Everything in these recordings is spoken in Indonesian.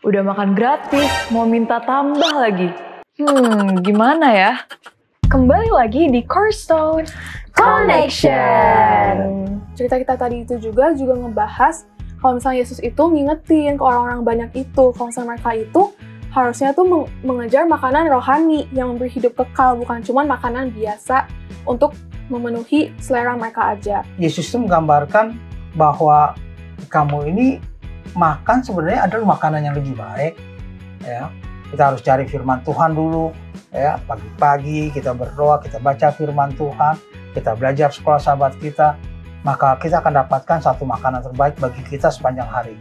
Udah makan gratis, mau minta tambah lagi. Gimana ya? Kembali lagi di Cornerstone Connection. Cerita kita tadi itu juga ngebahas kalau misalnya Yesus itu ngingetin ke orang-orang banyak itu, kalau misalnya mereka itu harusnya tuh mengejar makanan rohani yang memberi hidup kekal, bukan cuma makanan biasa untuk memenuhi selera mereka aja. Yesus itu menggambarkan bahwa kamu ini makan sebenarnya adalah makanan yang lebih baik. Ya, kita harus cari firman Tuhan dulu. Ya, pagi-pagi kita berdoa, kita baca firman Tuhan, kita belajar sekolah sahabat kita, maka kita akan dapatkan satu makanan terbaik bagi kita sepanjang hari.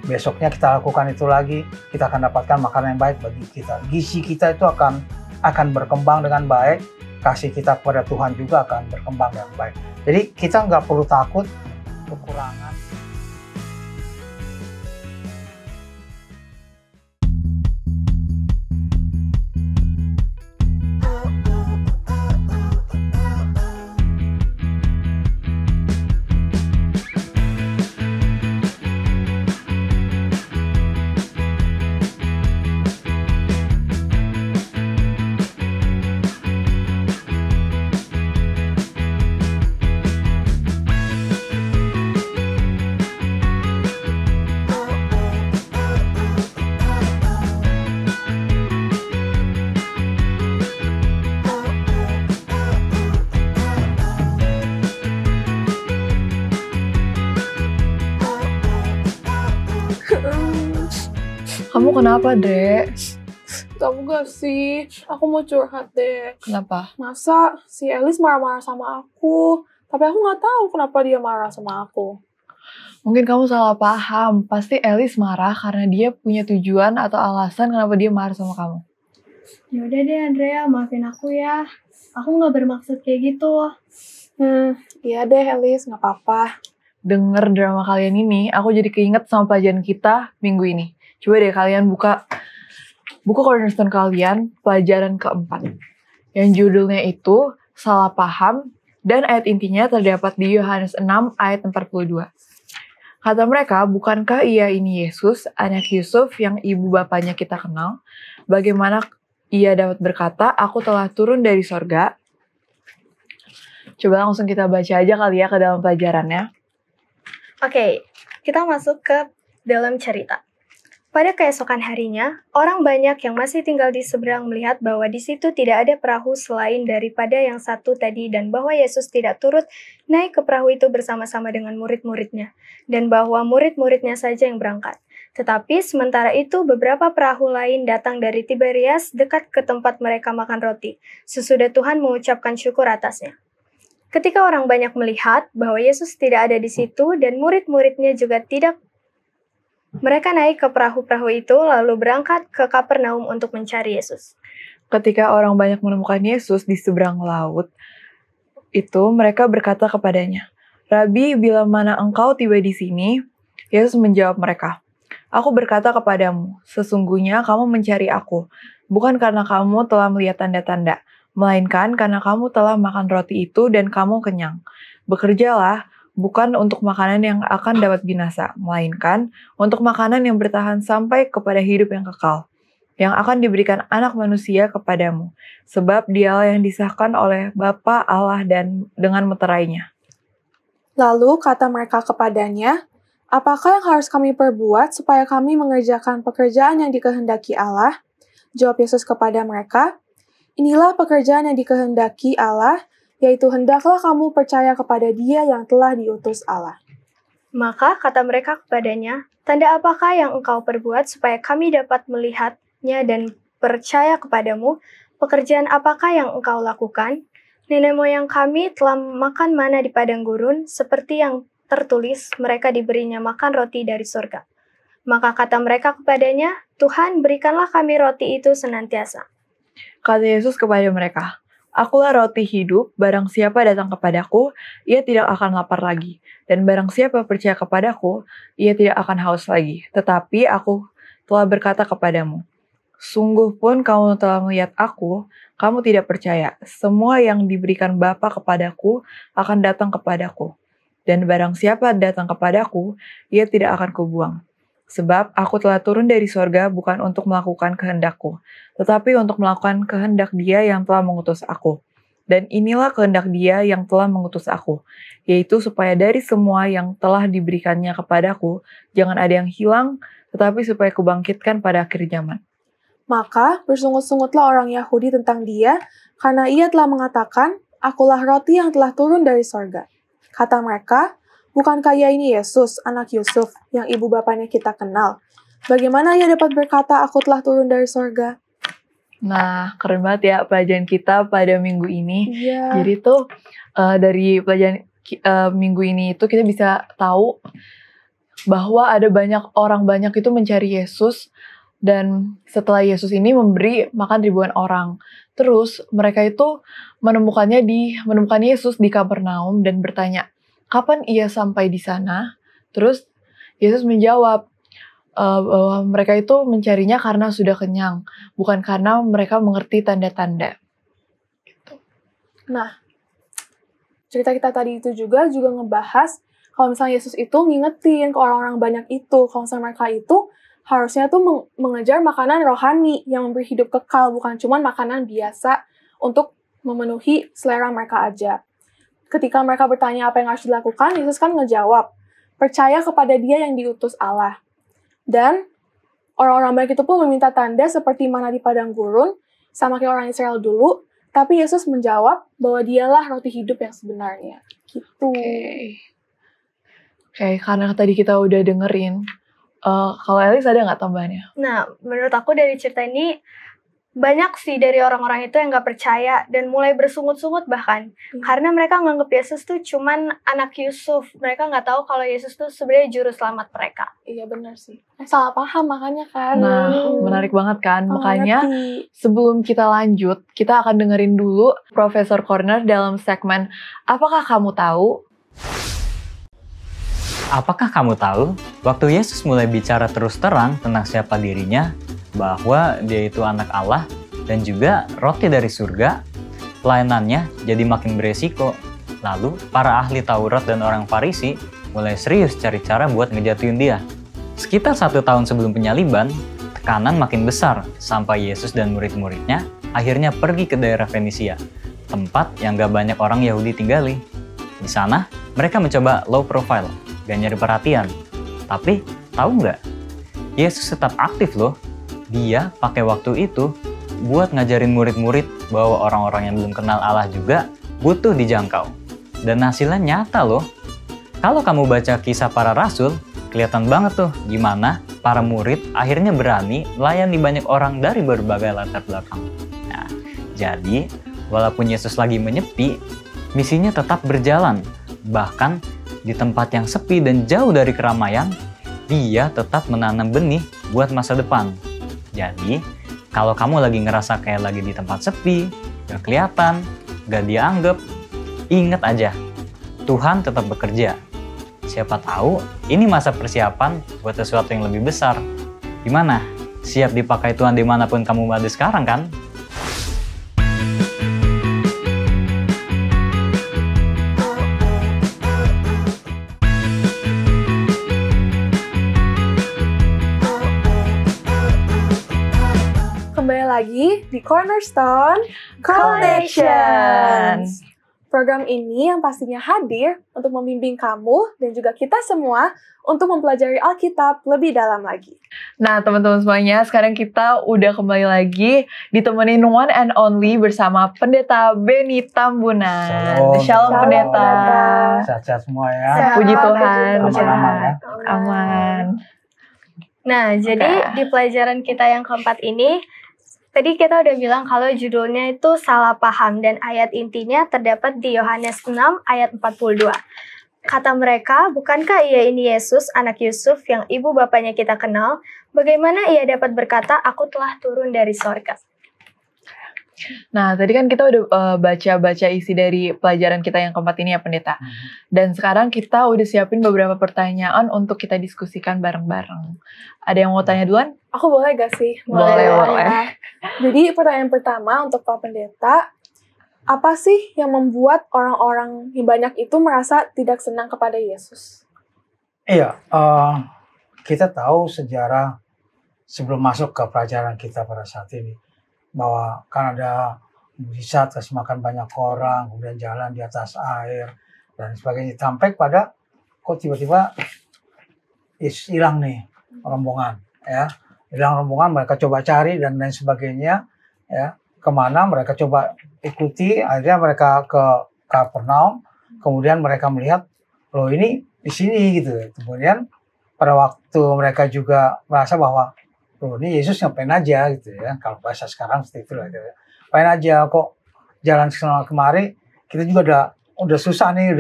Besoknya kita lakukan itu lagi, kita akan dapatkan makanan yang baik bagi kita. Gizi kita itu akan berkembang dengan baik, kasih kita kepada Tuhan juga akan berkembang dengan baik. Jadi kita nggak perlu takut kekurangan. Kamu kenapa, Dek? Tahu gak sih, aku mau curhat deh. Kenapa? Masa si Elis marah-marah sama aku, tapi aku nggak tahu kenapa dia marah sama aku. Mungkin kamu salah paham. Pasti Elis marah karena dia punya tujuan atau alasan kenapa dia marah sama kamu. Yaudah deh Andrea, maafin aku ya. Aku nggak bermaksud kayak gitu. Iya deh Elis, nggak apa-apa. Denger drama kalian ini, aku jadi keinget sama pelajaran kita minggu ini. Coba deh kalian buka Cornerstone kalian, pelajaran keempat. Yang judulnya itu, Salah Paham, dan ayat intinya terdapat di Yohanes 6 ayat 42. Kata mereka, bukankah ia ini Yesus, anak Yusuf yang ibu bapaknya kita kenal? Bagaimana ia dapat berkata, aku telah turun dari sorga? Coba langsung kita baca aja kali ya ke dalam pelajarannya. Oke, kita masuk ke dalam cerita. Pada keesokan harinya, orang banyak yang masih tinggal di seberang melihat bahwa di situ tidak ada perahu selain daripada yang satu tadi dan bahwa Yesus tidak turut naik ke perahu itu bersama-sama dengan murid-muridnya dan bahwa murid-muridnya saja yang berangkat. Tetapi sementara itu beberapa perahu lain datang dari Tiberias dekat ke tempat mereka makan roti, sesudah Tuhan mengucapkan syukur atasnya. Ketika orang banyak melihat bahwa Yesus tidak ada di situ dan murid-muridnya juga tidak, mereka naik ke perahu-perahu itu lalu berangkat ke Kapernaum untuk mencari Yesus. Ketika orang banyak menemukan Yesus di seberang laut, itu mereka berkata kepadanya, Rabi, bila mana engkau tiba di sini? Yesus menjawab mereka, aku berkata kepadamu, sesungguhnya kamu mencari aku, bukan karena kamu telah melihat tanda-tanda, melainkan karena kamu telah makan roti itu dan kamu kenyang. Bekerjalah, bukan untuk makanan yang akan dapat binasa, melainkan untuk makanan yang bertahan sampai kepada hidup yang kekal, yang akan diberikan anak manusia kepadamu, sebab dialah yang disahkan oleh Bapa Allah dan dengan meterainya. Lalu kata mereka kepadanya, apakah yang harus kami perbuat supaya kami mengerjakan pekerjaan yang dikehendaki Allah? Jawab Yesus kepada mereka, inilah pekerjaan yang dikehendaki Allah, yaitu hendaklah kamu percaya kepada Dia yang telah diutus Allah. Maka kata mereka kepadanya, tanda apakah yang engkau perbuat supaya kami dapat melihatnya dan percaya kepadamu? Pekerjaan apakah yang engkau lakukan? Nenek moyang kami telah makan mana di padang gurun, seperti yang tertulis, mereka diberinya makan roti dari surga. Maka kata mereka kepadanya, Tuhan berikanlah kami roti itu senantiasa. Kata Yesus kepada mereka, akulah roti hidup, barang siapa datang kepadaku, ia tidak akan lapar lagi. Dan barang siapa percaya kepadaku, ia tidak akan haus lagi. Tetapi aku telah berkata kepadamu, sungguh pun kamu telah melihat aku, kamu tidak percaya. Semua yang diberikan Bapa kepadaku akan datang kepadaku. Dan barang siapa datang kepadaku, ia tidak akan kubuang. Sebab aku telah turun dari sorga bukan untuk melakukan kehendakku, tetapi untuk melakukan kehendak Dia yang telah mengutus aku. Dan inilah kehendak Dia yang telah mengutus aku, yaitu supaya dari semua yang telah diberikannya kepadaku, jangan ada yang hilang, tetapi supaya kubangkitkan pada akhir zaman. Maka bersungut-sungutlah orang Yahudi tentang Dia, karena Ia telah mengatakan, Akulah roti yang telah turun dari sorga. Kata mereka, bukankah Ia ini Yesus, anak Yusuf, yang ibu bapanya kita kenal? Bagaimana Ia dapat berkata, Aku telah turun dari sorga? Nah, keren banget ya pelajaran kita pada minggu ini. Iya. Jadi tuh dari pelajaran minggu ini itu kita bisa tahu bahwa ada orang banyak itu mencari Yesus, dan setelah Yesus ini memberi makan ribuan orang. Terus mereka itu menemukan Yesus di Kapernaum dan bertanya, kapan Ia sampai di sana? Terus Yesus menjawab bahwa mereka itu mencarinya karena sudah kenyang, bukan karena mereka mengerti tanda-tanda. Nah, cerita kita tadi itu juga ngebahas kalau misalnya Yesus itu ngingetin ke orang-orang banyak itu, kalau misalnya mereka itu harusnya tuh mengejar makanan rohani yang memberi hidup kekal, bukan cuma makanan biasa untuk memenuhi selera mereka aja. Ketika mereka bertanya apa yang harus dilakukan, Yesus kan ngejawab, percaya kepada Dia yang diutus Allah. Dan orang-orang banyak itu pun meminta tanda seperti mana di padang gurun, sama kayak orang Israel dulu, tapi Yesus menjawab bahwa Dialah roti hidup yang sebenarnya. Gitu. Oke, karena tadi kita udah dengerin, kalau Elis ada nggak tambahannya? Nah, menurut aku dari cerita ini, banyak sih dari orang-orang itu yang gak percaya dan mulai bersungut-sungut bahkan. Karena mereka nganggep Yesus tuh cuman anak Yusuf. Mereka gak tahu kalau Yesus tuh sebenarnya juru selamat mereka. Iya benar sih. Salah paham makanya kan. Nah, menarik banget kan? Makanya ngerti. sebelum kita lanjut, kita akan dengerin dulu Profesor Corner dalam segmen Apakah Kamu Tahu? Apakah kamu tahu, waktu Yesus mulai bicara terus terang tentang siapa dirinya, bahwa Dia itu anak Allah dan juga roti dari surga, pelayanannya jadi makin beresiko. Lalu, para ahli Taurat dan orang Farisi mulai serius cari cara buat ngejatuhin Dia. Sekitar 1 tahun sebelum penyaliban, tekanan makin besar sampai Yesus dan murid-muridnya akhirnya pergi ke daerah Fenisia, tempat yang gak banyak orang Yahudi tinggali. Di sana, mereka mencoba low profile, gak nyari perhatian. Tapi, tahu nggak? Yesus tetap aktif loh. Dia pakai waktu itu buat ngajarin murid-murid bahwa orang-orang yang belum kenal Allah juga butuh dijangkau. Dan hasilnya nyata loh. Kalau kamu baca kisah para rasul, kelihatan banget tuh gimana para murid akhirnya berani melayani banyak orang dari berbagai latar belakang. Nah, jadi walaupun Yesus lagi menyepi, misinya tetap berjalan. Bahkan di tempat yang sepi dan jauh dari keramaian, Dia tetap menanam benih buat masa depan. Jadi, kalau kamu lagi ngerasa kayak lagi di tempat sepi, gak kelihatan, gak dianggap, ingat aja, Tuhan tetap bekerja. Siapa tahu ini masa persiapan buat sesuatu yang lebih besar. Gimana? Siap dipakai Tuhan dimanapun kamu ada sekarang kan? Kembali lagi di Cornerstone Connections. Program ini yang pastinya hadir untuk membimbing kamu dan juga kita semua untuk mempelajari Alkitab lebih dalam lagi. Nah, teman-teman semuanya, sekarang kita udah kembali lagi ditemenin one and only bersama Pendeta Benny Tambunan. Shalom Pendeta. Sehat-sehat semua ya. Puji Tuhan. Aman-aman ya. Aman. Nah, jadi di pelajaran kita yang keempat ini, tadi kita udah bilang kalau judulnya itu salah paham dan ayat intinya terdapat di Yohanes 6 ayat 42. Kata mereka, bukankah Ia ini Yesus, anak Yusuf yang ibu bapanya kita kenal? Bagaimana Ia dapat berkata, aku telah turun dari sorga? Nah, tadi kan kita udah baca-baca isi dari pelajaran kita yang keempat ini ya Pendeta. Dan sekarang kita udah siapin beberapa pertanyaan untuk kita diskusikan bareng-bareng. Ada yang mau tanya duluan? Aku boleh gak sih? Boleh. Jadi pertanyaan pertama untuk Pak Pendeta, apa sih yang membuat orang-orang yang banyak itu merasa tidak senang kepada Yesus? Iya, kita tahu sejarah sebelum masuk ke pelajaran kita pada saat ini, bahwa kan ada mujizat kasih makan banyak orang, kemudian jalan di atas air dan sebagainya, sampai pada kok tiba-tiba Yesus hilang nih rombongan, ya hilang rombongan, mereka coba cari dan lain sebagainya, ya kemana mereka coba ikuti, akhirnya mereka ke Kapernaum, kemudian mereka melihat loh ini di sini gitu. Kemudian pada waktu mereka juga merasa bahwa loh ini Yesus ngapain aja gitu ya, kalau bahasa sekarang seperti itu lah gitu ya. Ngapain aja kok jalan kesana kemari, kita juga udah susah nih,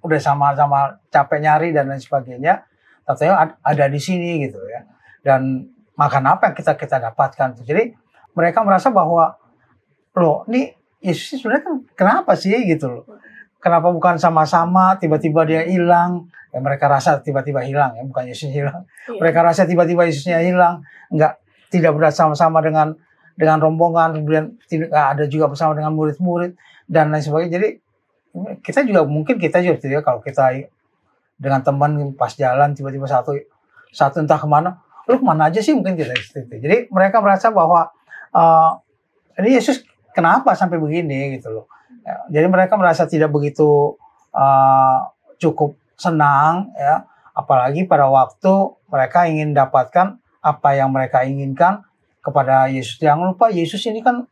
udah sama-sama capek nyari dan lain sebagainya, katanya ada di sini gitu ya. Dan makan apa yang kita dapatkan. Jadi mereka merasa bahwa loh ini Yesus sebenarnya kan kenapa sih gitu loh. Kenapa bukan sama-sama tiba-tiba dia hilang? Ya mereka rasa tiba-tiba hilang ya, bukan Yesus hilang. Mereka rasa tiba-tiba Yesusnya hilang, tidak bersama-sama dengan rombongan, kemudian tidak ada juga bersama dengan murid-murid dan lain sebagainya. Jadi kita juga gitu ya, kalau kita dengan teman pas jalan tiba-tiba satu entah kemana, lu kemana aja sih, mungkin kita seperti itu. Jadi mereka merasa bahwa ini Yesus kenapa sampai begini gitu loh. Ya, jadi mereka merasa tidak begitu cukup senang ya, apalagi pada waktu mereka ingin dapatkan apa yang mereka inginkan kepada Yesus. Jangan lupa Yesus ini kan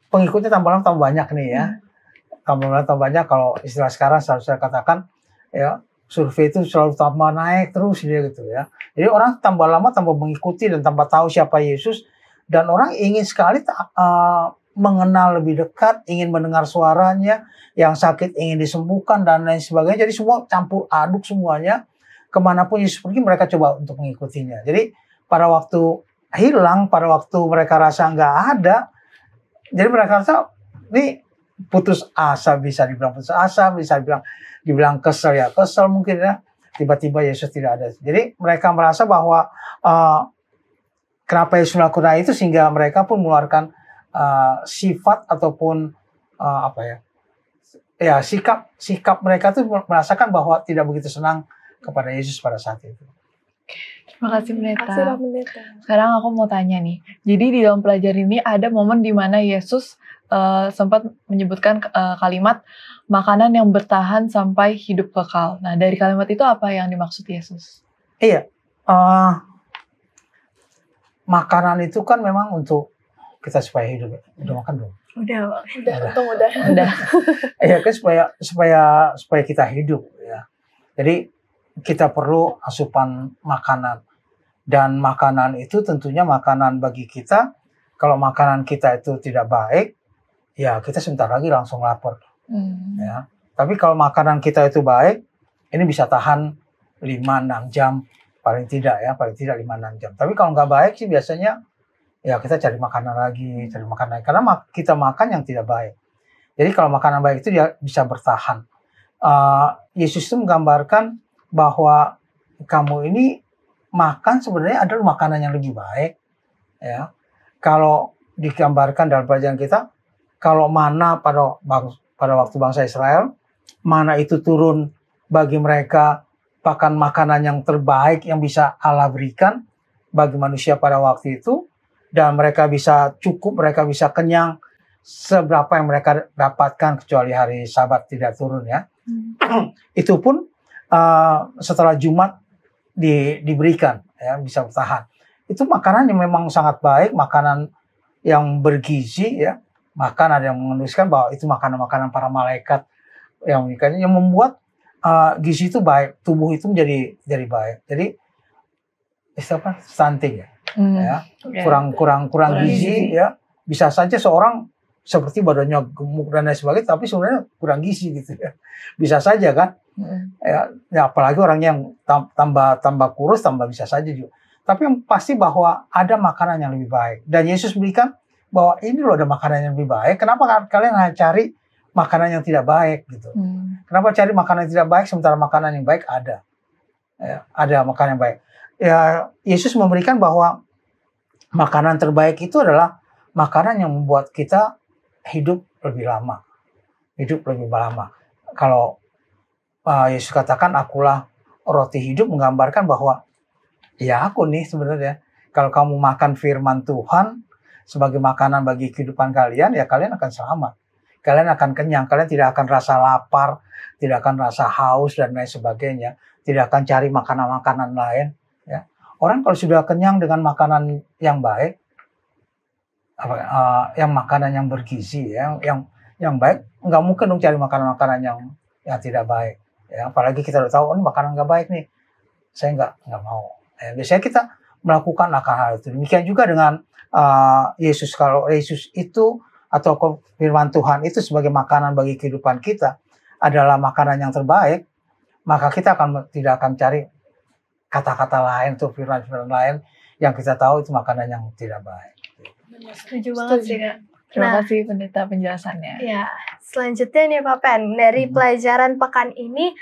pengikutnya tambah lama tambah banyak nih ya. Tambah lama tambah banyak, kalau istilah sekarang selalu saya katakan ya, survei itu selalu tambah naik terus dia gitu ya. Jadi orang tambah lama tambah mengikuti dan tambah tahu siapa Yesus, dan orang ingin sekali mengenal lebih dekat, ingin mendengar suaranya, yang sakit ingin disembuhkan dan lain sebagainya. Jadi semua campur aduk semuanya, kemanapun Yesus pergi mereka coba untuk mengikutinya. Jadi pada waktu hilang, pada waktu mereka rasa nggak ada, jadi mereka rasa ini putus asa, bisa dibilang putus asa, bisa dibilang kesel ya, kesel mungkin ya, tiba-tiba Yesus tidak ada. Jadi mereka merasa bahwa kenapa Yesus melakukan itu, sehingga mereka pun mengeluarkan sifat ataupun sikap mereka tuh merasakan bahwa tidak begitu senang kepada Yesus pada saat itu. Terima kasih Pendeta. Terima kasih, Pendeta. Sekarang aku mau tanya nih. Jadi di dalam pelajaran ini ada momen di mana Yesus sempat menyebutkan kalimat makanan yang bertahan sampai hidup kekal. Nah, dari kalimat itu apa yang dimaksud Yesus? Iya, makanan itu kan memang untuk kita supaya hidup. Udah makan belum? Udah. Udah. Iya kan, supaya kita hidup ya. Jadi kita perlu asupan makanan, dan makanan itu tentunya makanan bagi kita. Kalau makanan kita itu tidak baik, ya kita sebentar lagi langsung lapar. Ya. Tapi kalau makanan kita itu baik, ini bisa tahan 5-6 jam paling tidak 5-6 jam. Tapi kalau nggak baik sih biasanya ya kita cari makanan lagi, karena kita makan yang tidak baik. Jadi kalau makanan baik itu dia bisa bertahan. Yesus itu menggambarkan bahwa kamu ini makan sebenarnya adalah makanan yang lebih baik. Ya, kalau digambarkan dalam pelajaran kita, kalau mana pada waktu bangsa Israel, mana itu turun bagi mereka pakan makanan yang terbaik yang bisa Allah berikan bagi manusia pada waktu itu, dan mereka bisa cukup, mereka bisa kenyang seberapa yang mereka dapatkan, kecuali hari Sabat tidak turun ya. Itu pun setelah Jumat diberikan ya, bisa bertahan. Itu makanan yang memang sangat baik, makanan yang bergizi ya. Bahkan ada yang menuliskan bahwa itu makanan-makanan para malaikat yang membuat gizi itu baik, tubuh itu menjadi baik. Jadi stunting ya. Kurang gizi ya. Bisa saja seorang seperti badannya gemuk dan lain sebagainya, tapi sebenarnya kurang gizi gitu ya. Bisa saja kan. Ya apalagi orang yang tambah kurus, tambah bisa saja juga. Tapi yang pasti bahwa ada makanan yang lebih baik. Dan Yesus berikan bahwa ini loh ada makanan yang lebih baik. Kenapa kalian hanya cari makanan yang tidak baik gitu? Kenapa cari makanan yang tidak baik sementara makanan yang baik ada? Ya, ada makanan yang baik. Ya, Yesus memberikan bahwa makanan terbaik itu adalah makanan yang membuat kita hidup lebih lama. Hidup lebih lama. Kalau Yesus katakan, akulah roti hidup menggambarkan bahwa ya aku nih sebenarnya. Kalau kamu makan firman Tuhan sebagai makanan bagi kehidupan kalian, ya kalian akan selamat. Kalian akan kenyang, kalian tidak akan rasa lapar, tidak akan rasa haus dan lain sebagainya. Tidak akan cari makanan-makanan lain. Ya. Orang kalau sudah kenyang dengan makanan yang baik, yang makanan yang bergizi, yang baik, nggak mungkin dong cari makanan-makanan yang tidak baik. Ya, apalagi kita udah tahu, ini makanan nggak baik nih, saya nggak mau. Ya, biasanya kita melakukan hal itu. Demikian juga dengan Yesus. Kalau Yesus itu atau firman Tuhan itu sebagai makanan bagi kehidupan kita adalah makanan yang terbaik, maka kita tidak akan cari kata-kata lain atau firman-firman lain yang kita tahu itu makanan yang tidak baik. Setuju banget sih, Kak. Terima kasih pendeta penjelasannya. Ya, selanjutnya nih Pak Pen, dari pelajaran pekan ini,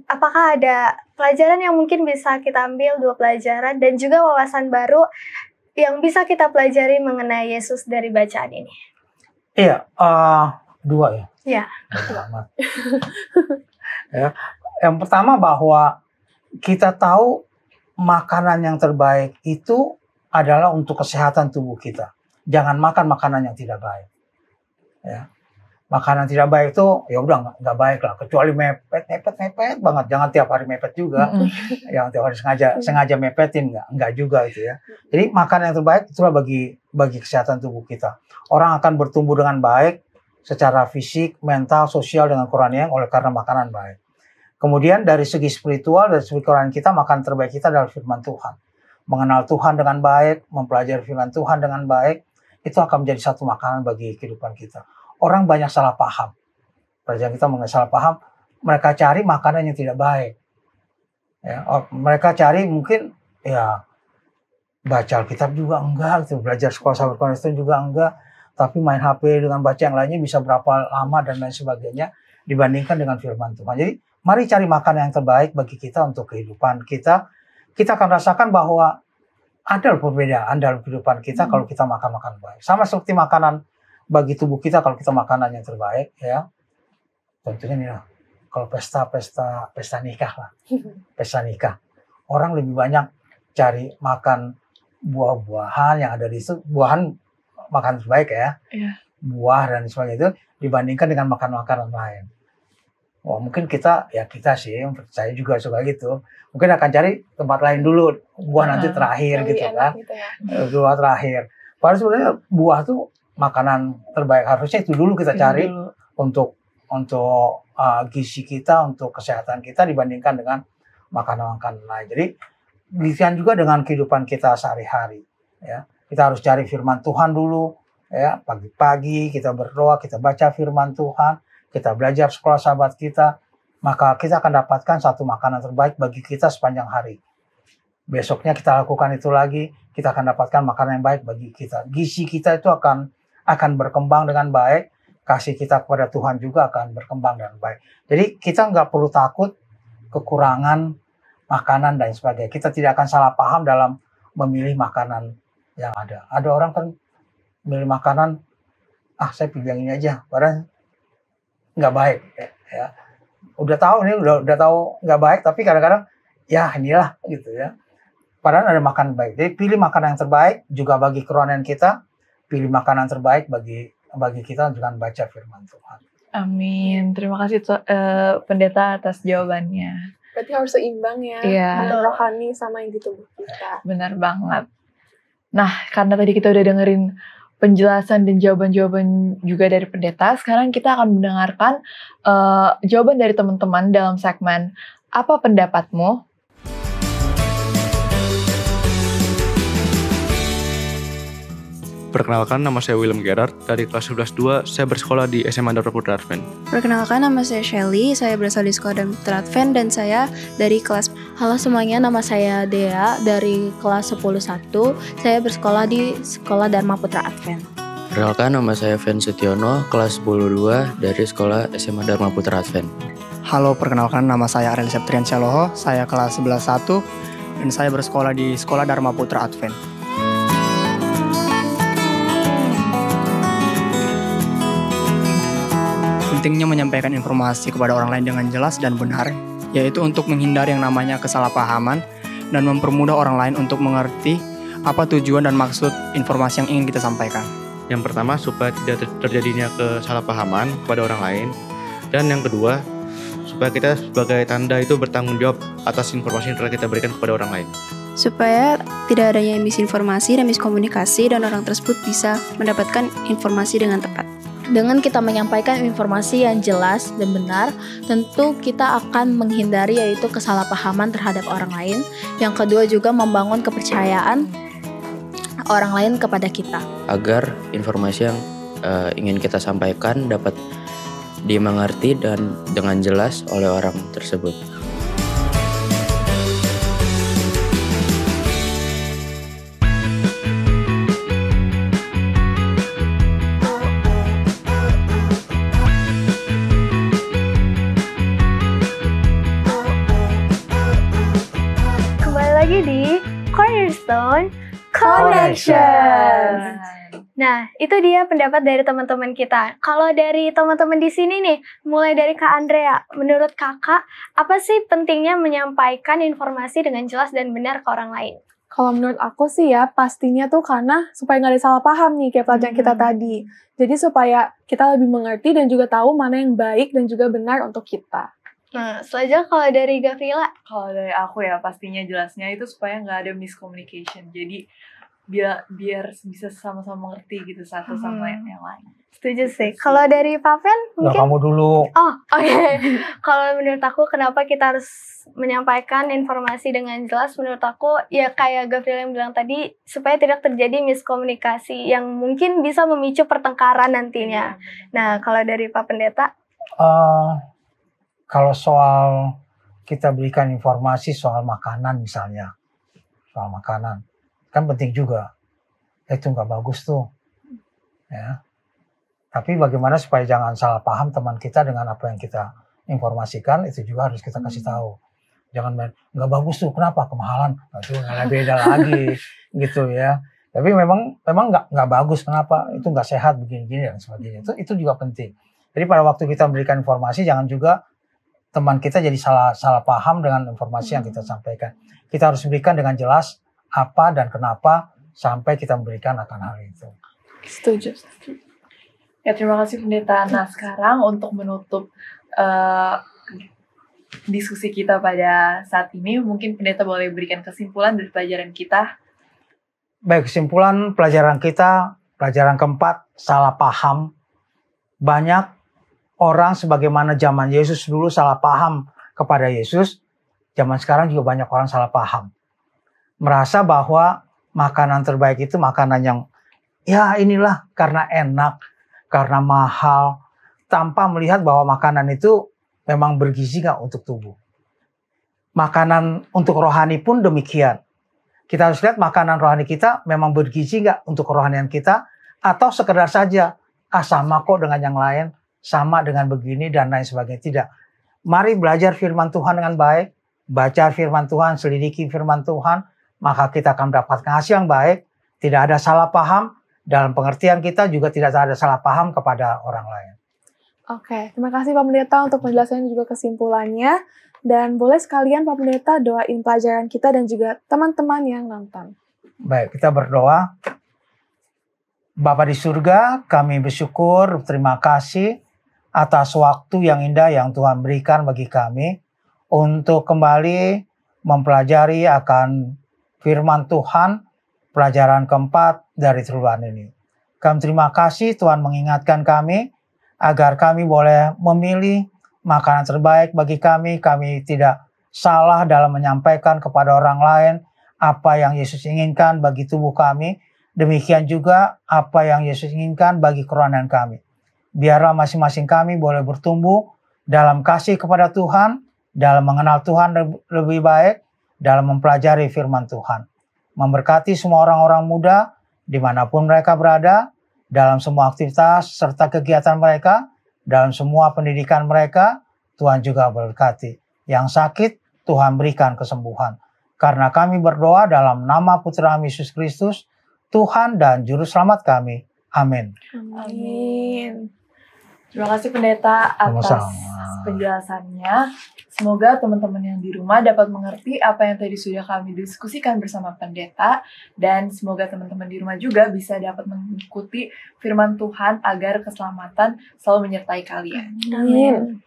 apakah ada pelajaran yang mungkin bisa kita ambil, 2 pelajaran, dan juga wawasan baru yang bisa kita pelajari mengenai Yesus dari bacaan ini? Iya, 2 ya. Ya. Ya. Yang pertama bahwa kita tahu makanan yang terbaik itu adalah untuk kesehatan tubuh kita. Jangan makan makanan yang tidak baik. Ya. Makanan tidak baik itu ya udah nggak baik lah, kecuali mepet banget. Jangan tiap hari mepet juga. Yang tiap hari sengaja mepetin nggak juga itu ya. Jadi makanan yang terbaik itulah bagi kesehatan tubuh kita. Orang akan bertumbuh dengan baik secara fisik, mental, sosial dengan kurangnya oleh karena makanan baik. Kemudian dari segi spiritual, dari segi kerohanian kita, makanan terbaik kita adalah firman Tuhan. Mengenal Tuhan dengan baik, mempelajari firman Tuhan dengan baik, itu akan menjadi satu makanan bagi kehidupan kita. Orang banyak salah paham. Pelajaran kita mengenai salah paham, mereka cari makanan yang tidak baik. Ya, mereka cari mungkin ya baca Alkitab juga enggak, gitu. Belajar sekolah sahabat Kristen juga enggak, tapi main HP dengan baca yang lainnya bisa berapa lama dan lain sebagainya dibandingkan dengan firman Tuhan. Jadi mari cari makanan yang terbaik bagi kita untuk kehidupan kita. Kita akan rasakan bahwa ada perbedaan dalam kehidupan kita kalau kita makan baik. Sama seperti makanan bagi tubuh kita kalau kita makanan yang terbaik, ya. Tentunya nih lah, kalau pesta nikah lah, pesta nikah, orang lebih banyak cari makan buah-buahan yang ada di situ, buahan makan terbaik ya, buah dan sebagainya itu dibandingkan dengan makan makanan lain. Wah, mungkin kita sih, saya juga suka gitu. Mungkin akan cari tempat lain dulu, buah nanti terakhir gitu kan. Gitu ya. Buah terakhir. Padahal sebenarnya buah tuh makanan terbaik, harusnya itu dulu kita cari untuk gizi kita, untuk kesehatan kita dibandingkan dengan makanan-makanan lain. Jadi demikian juga dengan kehidupan kita sehari-hari. Ya, kita harus cari firman Tuhan dulu. Ya, pagi-pagi kita berdoa, kita baca firman Tuhan, kita belajar sekolah sahabat kita, maka kita akan dapatkan satu makanan terbaik bagi kita sepanjang hari. Besoknya kita lakukan itu lagi, kita akan dapatkan makanan yang baik bagi kita. Gizi kita itu akan berkembang dengan baik, kasih kita kepada Tuhan juga akan berkembang dengan baik. Jadi kita nggak perlu takut kekurangan makanan dan sebagainya. Kita tidak akan salah paham dalam memilih makanan yang ada. Ada orang kan milih makanan, saya pilih yang ini aja, padahal nggak baik. Ya. Udah tahu nggak baik, tapi kadang-kadang ya inilah gitu ya. Padahal ada makanan baik. Jadi pilih makanan yang terbaik juga bagi kerohanian kita. Pilih makanan terbaik bagi kita dengan baca firman Tuhan. Amin. Terima kasih pendeta atas jawabannya. Berarti harus seimbang ya, antara rohani sama yang di tubuh kita. Benar banget. Nah, karena tadi kita udah dengerin penjelasan dan jawaban-jawaban juga dari pendeta, sekarang kita akan mendengarkan jawaban dari teman-teman dalam segmen Apa Pendapatmu? Perkenalkan, nama saya William Gerard, dari kelas 11-2, saya bersekolah di SMA Dharma Putra Advent. Perkenalkan, nama saya Shelly, saya berasal di sekolah Dharma Putra Advent, dan saya dari kelas... Halo semuanya, nama saya Dea, dari kelas 10-1, saya bersekolah di sekolah Dharma Putra Advent. Perkenalkan, nama saya Fen Sutiono, kelas 10-2, dari sekolah SMA Dharma Putra Advent. Halo, perkenalkan, nama saya Ariel Septrian Syaloho, saya kelas 11-1, dan saya bersekolah di sekolah Dharma Putra Advent. Pentingnya menyampaikan informasi kepada orang lain dengan jelas dan benar, yaitu untuk menghindari yang namanya kesalahpahaman dan mempermudah orang lain untuk mengerti apa tujuan dan maksud informasi yang ingin kita sampaikan. Yang pertama, supaya tidak terjadinya kesalahpahaman kepada orang lain. Dan yang kedua, supaya kita sebagai tanda itu bertanggung jawab atas informasi yang telah kita berikan kepada orang lain. Supaya tidak adanya misinformasi dan miskomunikasi dan orang tersebut bisa mendapatkan informasi dengan tepat. Dengan kita menyampaikan informasi yang jelas dan benar, tentu kita akan menghindari yaitu kesalahpahaman terhadap orang lain. Yang kedua juga membangun kepercayaan orang lain kepada kita. Agar informasi yang ingin kita sampaikan dapat dimengerti dan dengan jelas oleh orang tersebut. Kembali lagi di Cornerstone Connection. Nah, itu dia pendapat dari teman-teman kita. Kalau dari teman-teman di sini nih, mulai dari Kak Andrea, menurut Kakak, apa sih pentingnya menyampaikan informasi dengan jelas dan benar ke orang lain? Kalau menurut aku sih ya, pastinya tuh karena supaya nggak ada salah paham nih, kayak pelajaran kita tadi. Jadi supaya kita lebih mengerti dan juga tahu mana yang baik dan juga benar untuk kita. Nah, selanjutnya kalau dari Gavrila. Kalau dari aku ya, pastinya jelasnya itu supaya nggak ada miscommunication. Jadi biar bisa sama-sama mengerti gitu satu sama yang lain. Setuju sih. Kalau dari Paven mungkin? Kamu dulu. Oh, oke. Kalau menurut aku kenapa kita harus menyampaikan informasi dengan jelas, menurut aku ya kayak Gavril yang bilang tadi, supaya tidak terjadi miskomunikasi yang mungkin bisa memicu pertengkaran nantinya. Nah, kalau dari Pak Pendeta? Kalau soal kita berikan informasi soal makanan misalnya, soal makanan, kan penting juga. Itu nggak bagus tuh. Ya. Tapi bagaimana supaya jangan salah paham teman kita dengan apa yang kita informasikan, itu juga harus kita kasih tahu. Jangan nggak bagus tuh, kenapa? Kemahalan. Itu nggak beda lagi gitu ya. Tapi memang nggak bagus, kenapa? Itu nggak sehat begini-gini dan sebagainya. Itu juga penting. Jadi pada waktu kita memberikan informasi, jangan juga teman kita jadi salah paham dengan informasi yang kita sampaikan. Kita harus berikan dengan jelas apa dan kenapa sampai kita memberikan akan hal itu. Setuju. Ya, terima kasih Pendeta. Nah, sekarang untuk menutup diskusi kita pada saat ini, mungkin Pendeta boleh berikan kesimpulan dari pelajaran kita. Baik, kesimpulan pelajaran kita, pelajaran keempat, salah paham. Banyak orang sebagaimana zaman Yesus dulu salah paham kepada Yesus, zaman sekarang juga banyak orang salah paham. Merasa bahwa makanan terbaik itu makanan yang ya inilah karena enak, karena mahal, tanpa melihat bahwa makanan itu memang bergizi nggak untuk tubuh. Makanan untuk rohani pun demikian. Kita harus lihat makanan rohani kita memang bergizi nggak untuk kerohanian kita, atau sekedar saja, sama kok dengan yang lain, sama dengan begini dan lain sebagainya. Tidak. Mari belajar firman Tuhan dengan baik, baca firman Tuhan, selidiki firman Tuhan, maka kita akan mendapatkan hasil yang baik. Tidak ada salah paham, dalam pengertian kita juga tidak ada salah paham kepada orang lain. Oke, terima kasih Pak Pendeta untuk penjelasannya juga kesimpulannya. Dan boleh sekalian Pak Pendeta doain pelajaran kita dan juga teman-teman yang nonton. Baik, kita berdoa. Bapa di surga, kami bersyukur, terima kasih atas waktu yang indah yang Tuhan berikan bagi kami untuk kembali mempelajari akan firman Tuhan, pelajaran keempat dari triwulan ini. Kami terima kasih Tuhan mengingatkan kami agar kami boleh memilih makanan terbaik bagi kami. Kami tidak salah dalam menyampaikan kepada orang lain apa yang Yesus inginkan bagi tubuh kami. Demikian juga apa yang Yesus inginkan bagi kerohanian kami. Biarlah masing-masing kami boleh bertumbuh dalam kasih kepada Tuhan, dalam mengenal Tuhan lebih baik, dalam mempelajari firman Tuhan. Memberkati semua orang-orang muda dimanapun mereka berada, dalam semua aktivitas serta kegiatan mereka, dalam semua pendidikan mereka, Tuhan juga berkati. Yang sakit, Tuhan berikan kesembuhan. Karena kami berdoa dalam nama Putra Yesus Kristus, Tuhan dan Juru Selamat kami. Amin. Amin. Terima kasih Pendeta atas Sama-sama. penjelasannya. Semoga teman-teman yang di rumah dapat mengerti apa yang tadi sudah kami diskusikan bersama pendeta, dan semoga teman-teman di rumah juga bisa dapat mengikuti firman Tuhan agar keselamatan selalu menyertai kalian. Amin.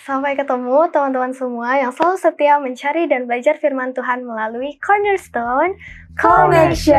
Sampai ketemu teman-teman semua yang selalu setia mencari dan belajar firman Tuhan melalui Cornerstone Connections.